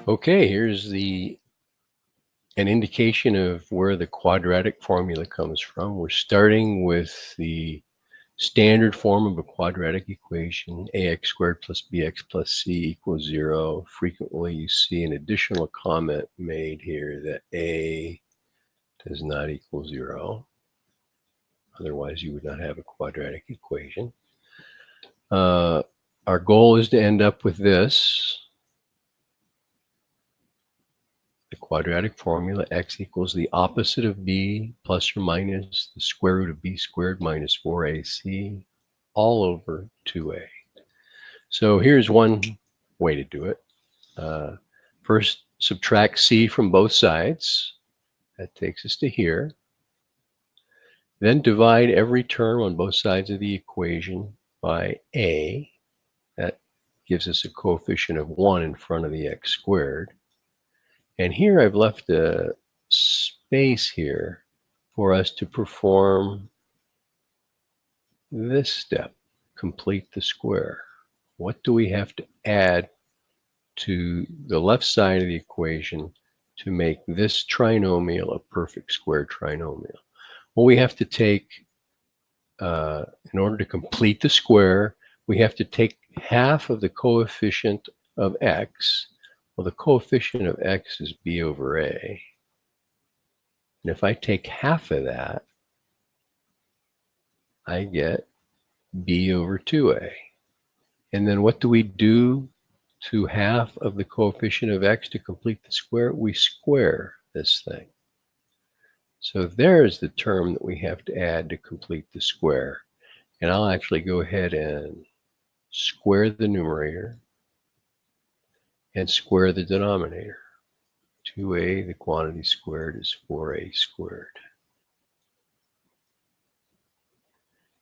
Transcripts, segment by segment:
Okay, here's an indication of where the quadratic formula comes from. We're starting with the standard form of a quadratic equation, ax squared plus bx plus c equals 0. Frequently you see an additional comment made here that a does not equal 0. Otherwise you would not have a quadratic equation. Our goal is to end up with this. The quadratic formula, x equals the opposite of b plus or minus the square root of b squared minus 4ac all over 2a. So here's one way to do it. First, subtract c from both sides. That takes us to here. Then divide every term on both sides of the equation by a. That gives us a coefficient of 1 in front of the x squared. And here I've left a space here for us to perform this step, complete the square. What do we have to add to the left side of the equation to make this trinomial a perfect square trinomial? Well, we have to take, in order to complete the square, we have to take half of the coefficient of x. Well, the coefficient of x is b over a. And if I take half of that, I get b over 2a. And then what do we do to half of the coefficient of x to complete the square? We square this thing. So there's the term that we have to add to complete the square. And I'll actually go ahead and square the numerator and square the denominator. 2a, the quantity squared, is 4a squared.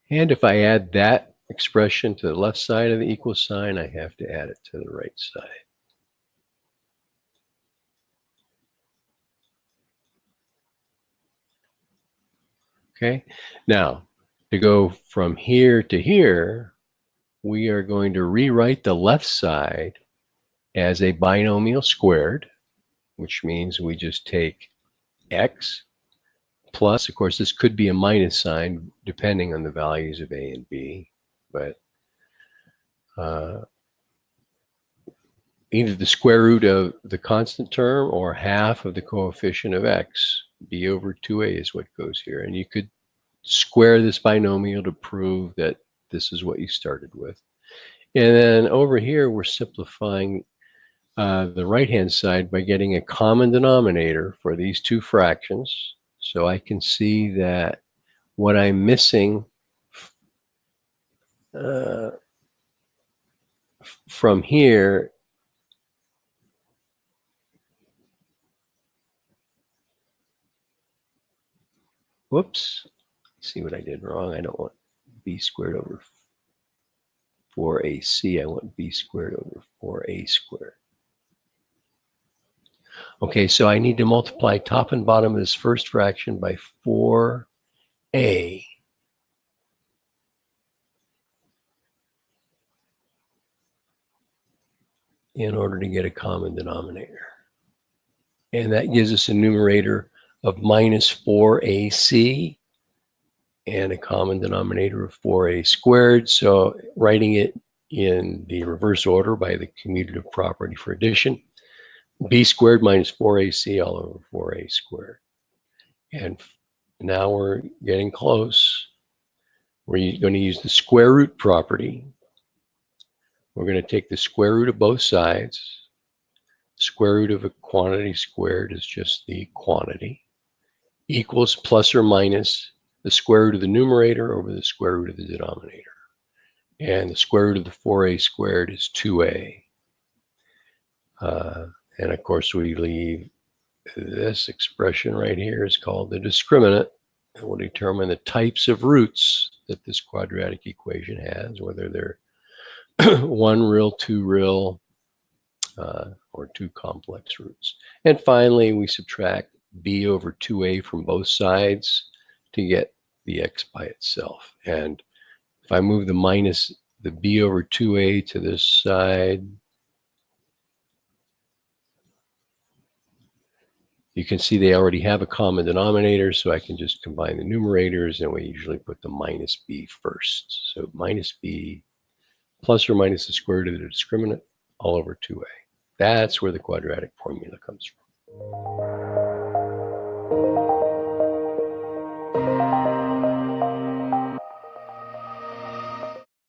And if I add that expression to the left side of the equal sign, I have to add it to the right side. Okay, now to go from here to here, we are going to rewrite the left side as a binomial squared, which means we just take x plus, of course, this could be a minus sign depending on the values of a and b, but either the square root of the constant term or half of the coefficient of x. B over 2a is what goes here. And you could square this binomial to prove that this is what you started with. And then over here, we're simplifying the right-hand side by getting a common denominator for these two fractions. So I can see that what I'm missing from here whoops, see what I did wrong. I don't want b squared over 4ac. I want b squared over 4a squared. Okay, so I need to multiply top and bottom of this first fraction by 4a. In order to get a common denominator. And that gives us a numerator of minus 4ac and a common denominator of 4a squared. So writing it in the reverse order by the commutative property for addition, b squared minus 4ac all over 4a squared. And now we're getting close. We're going to use the square root property. We're going to take the square root of both sides. Square root of a quantity squared is just the quantity. Equals plus or minus the square root of the numerator over the square root of the denominator. And the square root of the 4a squared is 2a. And of course, we leave this expression right here is called the discriminant. And we'll determine the types of roots that this quadratic equation has, whether they're one real, two real, or two complex roots. And finally, we subtract b over 2a from both sides to get the x by itself. And if I move the b over 2a to this side, You can see they already have a common denominator, so I can just combine the numerators, and we usually put the minus b first. So minus b plus or minus the square root of the discriminant all over 2a. That's where the quadratic formula comes from.